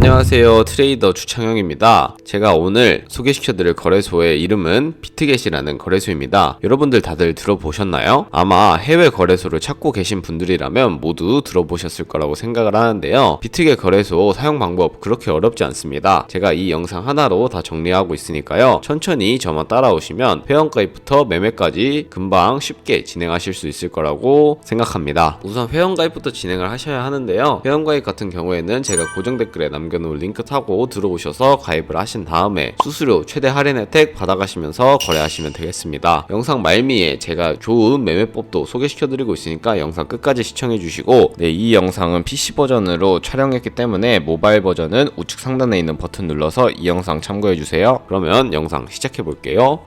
안녕하세요, 트레이더 주창영입니다. 제가 오늘 소개시켜드릴 거래소의 이름은 비트겟이라는 거래소입니다. 여러분들 다들 들어보셨나요? 아마 해외 거래소를 찾고 계신 분들이라면 모두 들어보셨을 거라고 생각을 하는데요. 비트겟 거래소 사용 방법 그렇게 어렵지 않습니다. 제가 이 영상 하나로 다 정리하고 있으니까요, 천천히 저만 따라오시면 회원가입부터 매매까지 금방 쉽게 진행하실 수 있을 거라고 생각합니다. 우선 회원가입부터 진행을 하셔야 하는데요, 회원가입 같은 경우에는 제가 고정 댓글에 남겨놓은 링크 타고 들어오셔서 가입을 하신 다음에 수수료 최대 할인 혜택 받아가시면서 거래하시면 되겠습니다. 영상 말미에 제가 좋은 매매법도 소개시켜드리고 있으니까 영상 끝까지 시청해주시고, 이 영상은 PC 버전으로 촬영했기 때문에 모바일 버전은 우측 상단에 있는 버튼 눌러서 이 영상 참고해주세요. 그러면 영상 시작해볼게요.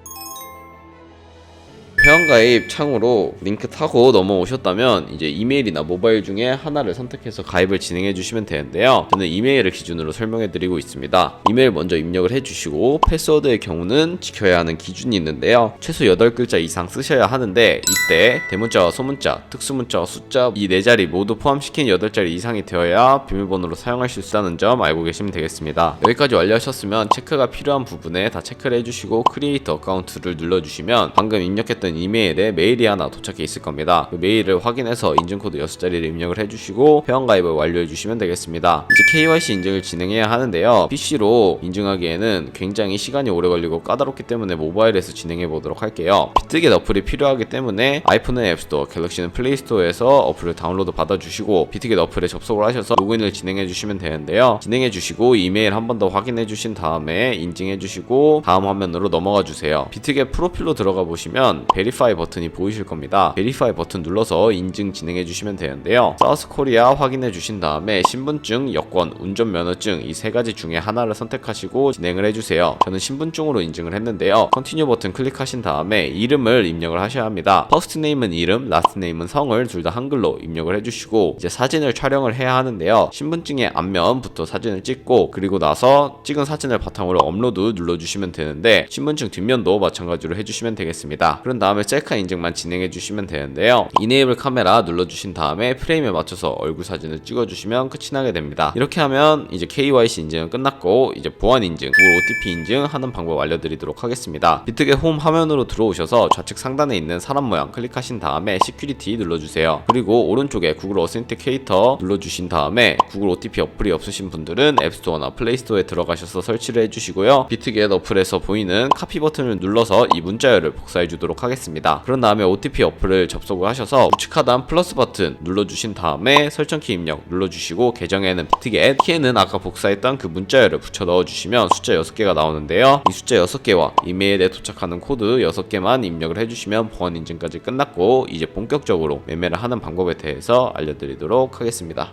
회원가입 창으로 링크 타고 넘어오셨다면 이제 이메일이나 모바일 중에 하나를 선택해서 가입을 진행해 주시면 되는데요, 저는 이메일을 기준으로 설명해 드리고 있습니다. 이메일 먼저 입력을 해 주시고, 패스워드의 경우는 지켜야 하는 기준이 있는데요, 최소 8글자 이상 쓰셔야 하는데, 이때 대문자와 소문자, 특수문자와 숫자 이 4자리 모두 포함시킨 8자리 이상이 되어야 비밀번호로 사용하실 수 있다는 점 알고 계시면 되겠습니다. 여기까지 완료하셨으면 체크가 필요한 부분에 다 체크를 해주시고 크리에이터 어카운트를 눌러주시면 방금 입력했던 이메일에 메일이 하나 도착해 있을 겁니다. 그 메일을 확인해서 인증코드 6자리를 입력을 해주시고 회원가입을 완료해 주시면 되겠습니다. 이제 KYC 인증을 진행해야 하는데요, PC로 인증하기에는 굉장히 시간이 오래 걸리고 까다롭기 때문에 모바일에서 진행해 보도록 할게요. 비트겟 어플이 필요하기 때문에 아이폰은 앱스토어, 갤럭시는 플레이스토어에서 어플을 다운로드 받아주시고 비트겟 어플에 접속을 하셔서 로그인을 진행해 주시면 되는데요, 진행해 주시고 이메일 한 번 더 확인해 주신 다음에 인증해 주시고 다음 화면으로 넘어가 주세요. 비트겟 프로필로 들어가 보시면 베리파이 버튼이 보이실 겁니다. 베리파이 버튼 눌러서 인증 진행해 주시면 되는데요, 사우스 코리아 확인해 주신 다음에 신분증, 여권, 운전면허증 이 3가지 중에 하나를 선택하시고 진행을 해주세요. 저는 신분증으로 인증을 했는데요, 컨티뉴 버튼 클릭하신 다음에 이름을 입력을 하셔야 합니다. 퍼스트 네임은 이름, 라스트 네임은 성을 둘 다 한글로 입력을 해주시고, 이제 사진을 촬영을 해야 하는데요, 신분증의 앞면부터 사진을 찍고, 그리고 나서 찍은 사진을 바탕으로 업로드 눌러주시면 되는데, 신분증 뒷면도 마찬가지로 해주시면 되겠습니다. 그런 다음에 셀카 인증만 진행해 주시면 되는데요, 이네이블 카메라 눌러주신 다음에 프레임에 맞춰서 얼굴 사진을 찍어주시면 끝이 나게 됩니다. 이렇게 하면 이제 KYC 인증은 끝났고, 이제 보안 인증, 구글 OTP 인증 하는 방법 알려드리도록 하겠습니다. 비트겟 홈 화면으로 들어오셔서 좌측 상단에 있는 사람 모양 클릭하신 다음에 시큐리티 눌러주세요. 그리고 오른쪽에 구글 어센티케이터 눌러주신 다음에 구글 OTP 어플이 없으신 분들은 앱스토어나 플레이스토어에 들어가셔서 설치를 해주시고요, 비트겟 어플에서 보이는 카피 버튼을 눌러서 이 문자열을 복사해 주도록 하겠습니다. 그런 다음에 OTP 어플을 접속을 하셔서 우측 하단 플러스 버튼 눌러주신 다음에 설정키 입력 눌러주시고, 계정에는 비트겟, 키에는 아까 복사했던 그 문자열을 붙여 넣어주시면 숫자 6개가 나오는데요, 이 숫자 6개와 이메일에 도착하는 코드 6개만 입력을 해주시면 보안 인증까지 끝났고, 이제 본격적으로 매매를 하는 방법에 대해서 알려드리도록 하겠습니다.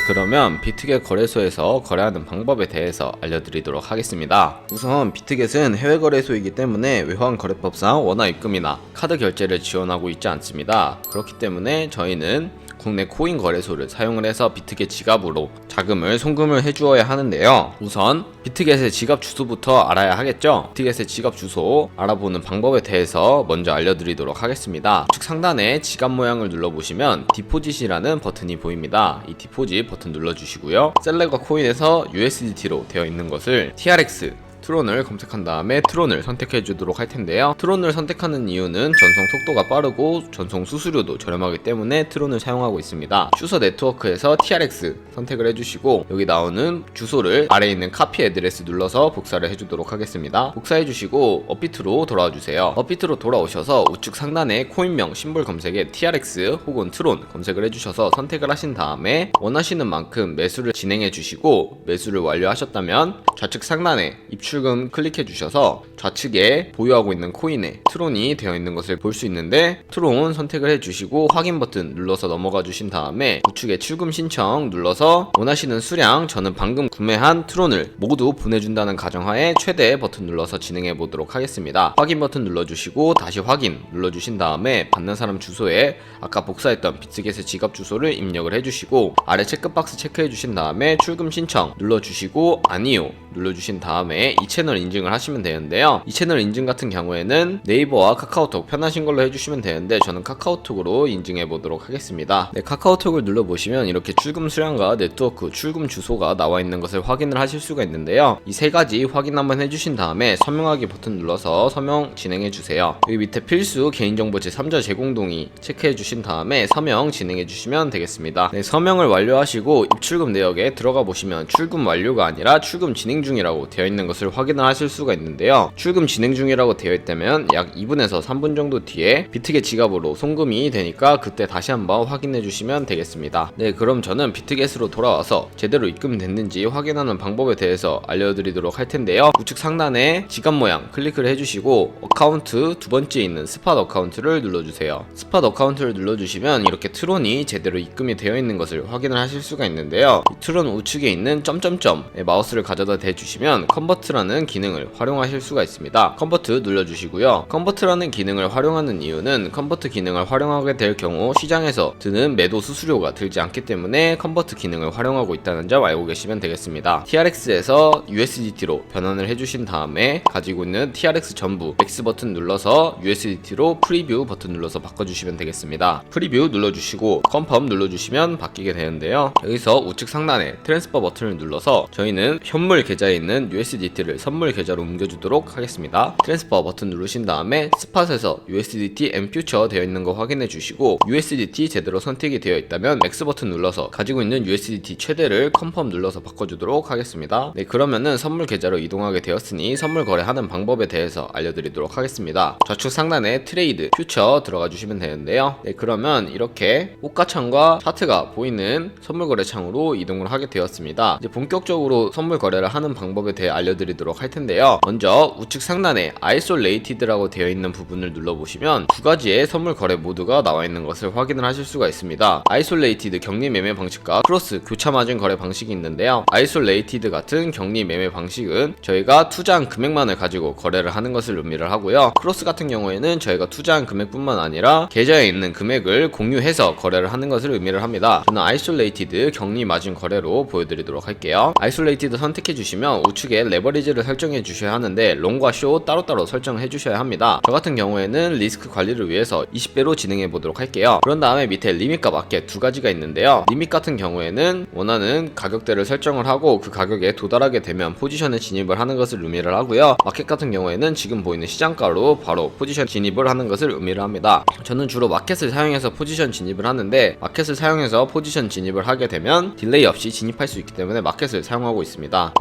그러면 비트겟 거래소에서 거래하는 방법에 대해서 알려드리도록 하겠습니다. 우선 비트겟은 해외 거래소이기 때문에 외환 거래법상 원화 입금이나 카드 결제를 지원하고 있지 않습니다. 그렇기 때문에 저희는 국내 코인 거래소를 사용을 해서 비트겟 지갑으로 자금을 송금을 해주어야 하는데요, 우선 비트겟의 지갑 주소부터 알아야 하겠죠. 비트겟의 지갑 주소 알아보는 방법에 대해서 먼저 알려드리도록 하겠습니다. 우측 상단에 지갑 모양을 눌러보시면 디포짓이라는 버튼이 보입니다. 이 디포짓 버튼 눌러주시고요, 셀렉과 코인에서 USDT로 되어 있는 것을 TRX 트론을 검색한 다음에 트론을 선택해 주도록 할 텐데요, 트론을 선택하는 이유는 전송 속도가 빠르고 전송 수수료도 저렴하기 때문에 트론을 사용하고 있습니다. 슈서 네트워크에서 TRX 선택을 해주시고, 여기 나오는 주소를 아래에 있는 카피 애드레스 눌러서 복사를 해주도록 하겠습니다. 복사해 주시고 업비트로 돌아와 주세요. 업비트로 돌아오셔서 우측 상단에 코인명 심볼 검색에 TRX 혹은 트론 검색을 해주셔서 선택을 하신 다음에 원하시는 만큼 매수를 진행해 주시고, 매수를 완료하셨다면 좌측 상단에 입출금 클릭해 주셔서 좌측에 보유하고 있는 코인에 트론이 되어 있는 것을 볼 수 있는데, 트론 선택을 해 주시고 확인 버튼 눌러서 넘어가 주신 다음에 우측에 출금 신청 눌러서 원하시는 수량, 저는 방금 구매한 트론을 모두 보내준다는 가정하에 최대 버튼 눌러서 진행해 보도록 하겠습니다. 확인 버튼 눌러주시고 다시 확인 눌러주신 다음에 받는 사람 주소에 아까 복사했던 비트겟의 지갑 주소를 입력을 해주시고, 아래 체크박스 체크해 주신 다음에 출금 신청 눌러주시고 아니요 눌러주신 다음에 이 채널 인증을 하시면 되는데요. 이 채널 인증 같은 경우에는 네이버와 카카오톡 편하신 걸로 해주시면 되는데 저는 카카오톡으로 인증해 보도록 하겠습니다. 네, 카카오톡을 눌러보시면 이렇게 출금 수량과 네트워크, 출금 주소가 나와 있는 것을 확인을 하실 수가 있는데요. 이 세 가지 확인 한번 해주신 다음에 서명하기 버튼 눌러서 서명 진행해 주세요. 여기 밑에 필수 개인정보 제3자 제공동의 체크해 주신 다음에 서명 진행해 주시면 되겠습니다. 네, 서명을 완료하시고 입출금 내역에 들어가 보시면 출금 완료가 아니라 출금 진행 중이라고 되어 있는 것을 확인을 하실 수가 있는데요. 출금 진행 중이라고 되어 있다면 약 2분에서 3분 정도 뒤에 비트겟 지갑으로 송금이 되니까 그때 다시 한번 확인해 주시면 되겠습니다. 네, 그럼 저는 비트겟으로 돌아와서 제대로 입금됐는지 확인하는 방법에 대해서 알려드리도록 할 텐데요. 우측 상단에 지갑 모양 클릭을 해주시고 어카운트 두 번째에 있는 스팟 어카운트를 눌러주세요. 스팟 어카운트를 눌러주시면 이렇게 트론이 제대로 입금이 되어 있는 것을 확인을 하실 수가 있는데요. 이 트론 우측에 있는 점점점에 마우스를 가져다 대주시면 컨버트라는 기능을 활용하실 수가 있습니다. 컨버트 눌러주시고요. 컨버트라는 기능을 활용하는 이유는 컨버트 기능을 활용하게 될 경우 시장에서 드는 매도 수수료가 들지 않기 때문에 컨버트 기능을 활용하고 있다는 점 알고 계시면 되겠습니다. TRX에서 USDT로 변환을 해주신 다음에 가지고 있는 TRX 전부 X 버튼 눌러서 USDT로 프리뷰 버튼 눌러서 바꿔주시면 되겠습니다. 프리뷰 눌러주시고 컨펌 눌러주시면 바뀌게 되는데요. 여기서 우측 상단에 트랜스퍼 버튼을 눌러서 저희는 현물 계좌에 있는 USDT를 선물 계좌로 옮겨주도록 하겠습니다. 트랜스퍼 버튼 누르신 다음에 스팟에서 USDT and 퓨처 되어 있는 거 확인해 주시고 USDT 제대로 선택이 되어 있다면 X 버튼 눌러서 가지고 있는 USDT 최대를 컨펌 눌러서 바꿔주도록 하겠습니다. 네, 그러면은 선물 계좌로 이동하게 되었으니 선물 거래하는 방법에 대해서 알려드리도록 하겠습니다. 좌측 상단에 트레이드 퓨처 들어가 주시면 되는데요. 네, 그러면 이렇게 호가창과 차트가 보이는 선물 거래 창으로 이동을 하게 되었습니다. 이제 본격적으로 선물 거래를 하는 방법에 대해 알려드리도록 할 텐데요. 먼저 우측 상단에 아이솔레이티드라고 되어 있는 부분을 눌러보시면 두 가지의 선물 거래 모드가 나와 있는 것을 확인을 하실 수가 있습니다. 아이솔레이티드 격리 매매 방식과 크로스 교차 마진 거래 방식이 있는데요. 아이솔레이티드 같은 격리 매매 방식은 저희가 투자한 금액만을 가지고 거래를 하는 것을 의미를 하고요. 크로스 같은 경우에는 저희가 투자한 금액뿐만 아니라 계좌에 있는 금액을 공유해서 거래를 하는 것을 의미를 합니다. 저는 아이솔레이티드 격리 마진 거래로 보여드리도록 할게요. 아이솔레이티드 선택해 주시면 우측에 레버리지를 설정해 주셔야 하는데 롱과 숏 따로따로 설정해 주셔야 합니다. 저 같은 경우에는 리스크 관리를 위해서 20배로 진행해 보도록 할게요. 그런 다음에 밑에 리밋과 마켓 두 가지가 있는데요. 리밋 같은 경우에는 원하는 가격대를 설정을 하고 그 가격에 도달하게 되면 포지션에 진입을 하는 것을 의미를 하고요. 마켓 같은 경우에는 지금 보이는 시장가로 바로 포지션 진입을 하는 것을 의미를 합니다. 저는 주로 마켓을 사용해서 포지션 진입을 하는데 마켓을 사용해서 포지션 진입을 하게 되면 딜레이 없이 진입할 수 있기 때문에 마켓을 사용하고 있습니다.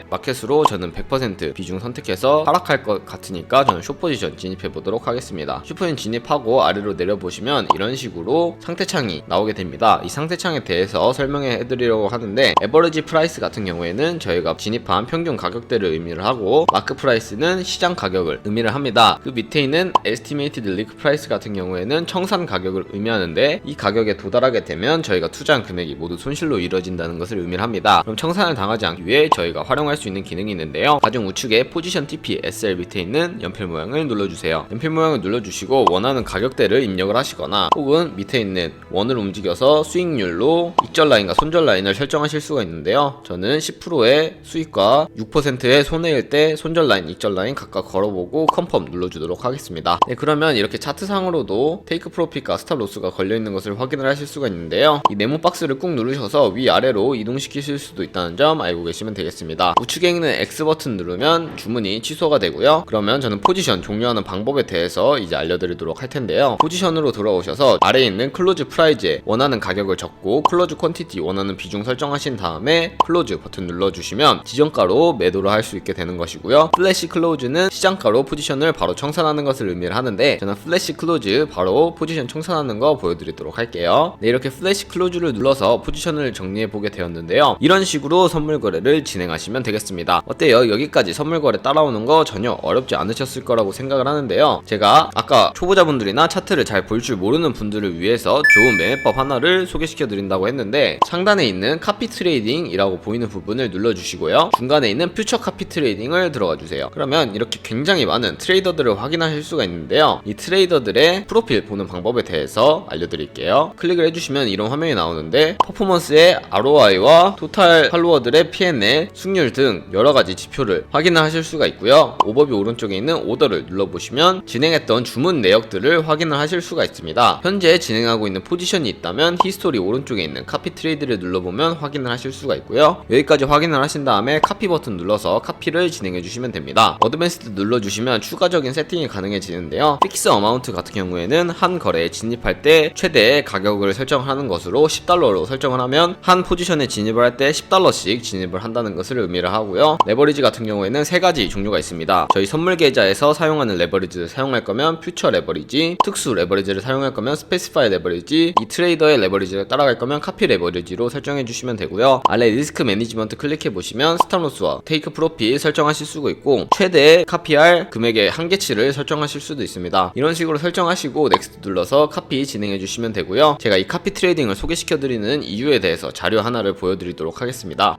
마켓으로 저는 100% 비중 선택해서 하락할 것 같으니까 저는 숏 포지션 진입해 보도록 하겠습니다. 숏 포지션 진입하고 아래로 내려보시면 이런 식으로 상태창이 나오게 됩니다. 이 상태창에 대해서 설명해 드리려고 하는데 에버리지 프라이스 같은 경우에는 저희가 진입한 평균 가격대를 의미를 하고 마크 프라이스는 시장 가격을 의미를 합니다. 그 밑에 있는 에스티메이티드 리크 프라이스 같은 경우에는 청산 가격을 의미하는데 이 가격에 도달하게 되면 저희가 투자한 금액이 모두 손실로 이루어진다는 것을 의미를 합니다. 그럼 청산을 당하지 않기 위해 저희가 활용할 수 있는 기능이 있는데요. 가장 우측에 포지션 TP SL 밑에 있는 연필 모양을 눌러주세요. 연필 모양을 눌러주시고 원하는 가격대를 입력을 하시거나 혹은 밑에 있는 원을 움직여서 수익률로 익절 라인과 손절 라인을 설정하실 수가 있는데요. 저는 10%의 수익과 6%의 손해일 때 손절 라인, 익절 라인 각각 걸어보고 컨펌 눌러주도록 하겠습니다. 네, 그러면 이렇게 차트상으로도 테이크 프로핏과 스탑 로스가 걸려있는 것을 확인을 하실 수가 있는데요. 이 네모 박스를 꾹 누르셔서 위아래로 이동시키실 수도 있다는 점 알고 계시면 되겠습니다. 우측에 있는 X 버튼 누르면 주문이 취소가 되고요. 그러면 저는 포지션 종료하는 방법에 대해서 이제 알려드리도록 할 텐데요. 포지션으로 돌아오셔서 아래에 있는 클로즈 프라이즈에 원하는 가격을 적고 클로즈 퀀티티 원하는 비중 설정하신 다음에 클로즈 버튼 눌러주시면 지정가로 매도를 할 수 있게 되는 것이고요. 플래시 클로즈는 시장가로 포지션을 바로 청산하는 것을 의미를 하는데 저는 플래시 클로즈 바로 포지션 청산하는 거 보여드리도록 할게요. 네, 이렇게 플래시 클로즈를 눌러서 포지션을 정리해 보게 되었는데요. 이런 식으로 선물 거래를 진행하시면 되겠습니다. 어때요? 여기까지 선물 거래 따라오는 거 전혀 어렵지 않으셨을 거라고 생각을 하는데요. 제가 아까 초보자분들이나 차트를 잘 볼 줄 모르는 분들을 위해서 좋은 매매법 하나를 소개시켜 드린다고 했는데 상단에 있는 카피 트레이딩이라고 보이는 부분을 눌러주시고요. 중간에 있는 퓨처 카피 트레이딩을 들어가 주세요. 그러면 이렇게 굉장히 많은 트레이더들을 확인하실 수가 있는데요. 이 트레이더들의 프로필 보는 방법에 대해서 알려드릴게요. 클릭을 해주시면 이런 화면이 나오는데 퍼포먼스의 ROI와 토탈 팔로워들의 P&L, 승률 등 여러가지 지표를 확인을 하실 수가 있고요. 오버뷰 오른쪽에 있는 오더를 눌러보시면 진행했던 주문 내역들을 확인을 하실 수가 있습니다. 현재 진행하고 있는 포지션이 있다면 히스토리 오른쪽에 있는 카피 트레이드를 눌러보면 확인을 하실 수가 있고요. 여기까지 확인을 하신 다음에 카피 버튼 눌러서 카피를 진행해 주시면 됩니다. 어드밴스드 눌러주시면 추가적인 세팅이 가능해지는데요. 픽스 어마운트 같은 경우에는 한 거래에 진입할 때 최대 가격을 설정하는 것으로 $10로 설정을 하면 한 포지션에 진입을 할 때 $10씩 진입을 한다는 것을 의미를 하고요. 레버리지 같은 경우에는 세 가지 종류가 있습니다. 저희 선물 계좌에서 사용하는 레버리지를 사용할 거면 퓨처 레버리지, 특수 레버리지를 사용할 거면 스페시파이 레버리지, 이 트레이더의 레버리지를 따라갈 거면 카피 레버리지로 설정해 주시면 되고요. 아래 리스크 매니지먼트 클릭해 보시면 스탑로스와 테이크 프로핏 설정하실 수가 있고 최대 카피할 금액의 한계치를 설정하실 수도 있습니다. 이런 식으로 설정하시고 넥스트 눌러서 카피 진행해 주시면 되고요. 제가 이 카피 트레이딩을 소개시켜 드리는 이유에 대해서 자료 하나를 보여드리도록 하겠습니다.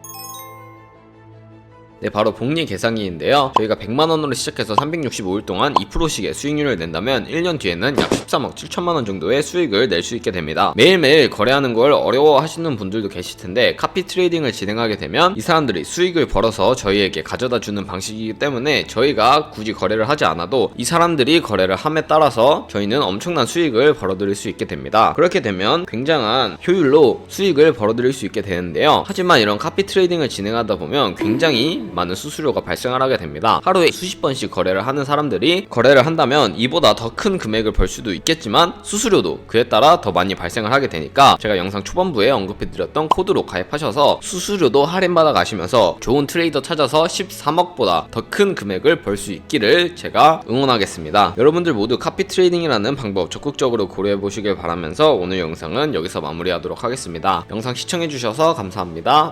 네, 바로 복리 계산기인데요. 저희가 100만원으로 시작해서 365일 동안 2%씩의 수익률을 낸다면 1년 뒤에는 약 13억 7천만원 정도의 수익을 낼 수 있게 됩니다. 매일매일 거래하는 걸 어려워하시는 분들도 계실 텐데 카피 트레이딩을 진행하게 되면 이 사람들이 수익을 벌어서 저희에게 가져다 주는 방식이기 때문에 저희가 굳이 거래를 하지 않아도 이 사람들이 거래를 함에 따라서 저희는 엄청난 수익을 벌어들일 수 있게 됩니다. 그렇게 되면 굉장한 효율로 수익을 벌어들일 수 있게 되는데요. 하지만 이런 카피 트레이딩을 진행하다 보면 굉장히 많은 수수료가 발생을 하게 됩니다. 하루에 수십 번씩 거래를 하는 사람들이 거래를 한다면 이보다 더 큰 금액을 벌 수도 있겠지만 수수료도 그에 따라 더 많이 발생을 하게 되니까 제가 영상 초반부에 언급해드렸던 코드로 가입하셔서 수수료도 할인받아 가시면서 좋은 트레이더 찾아서 13억보다 더 큰 금액을 벌 수 있기를 제가 응원하겠습니다. 여러분들 모두 카피 트레이딩이라는 방법 적극적으로 고려해 보시길 바라면서 오늘 영상은 여기서 마무리하도록 하겠습니다. 영상 시청해주셔서 감사합니다.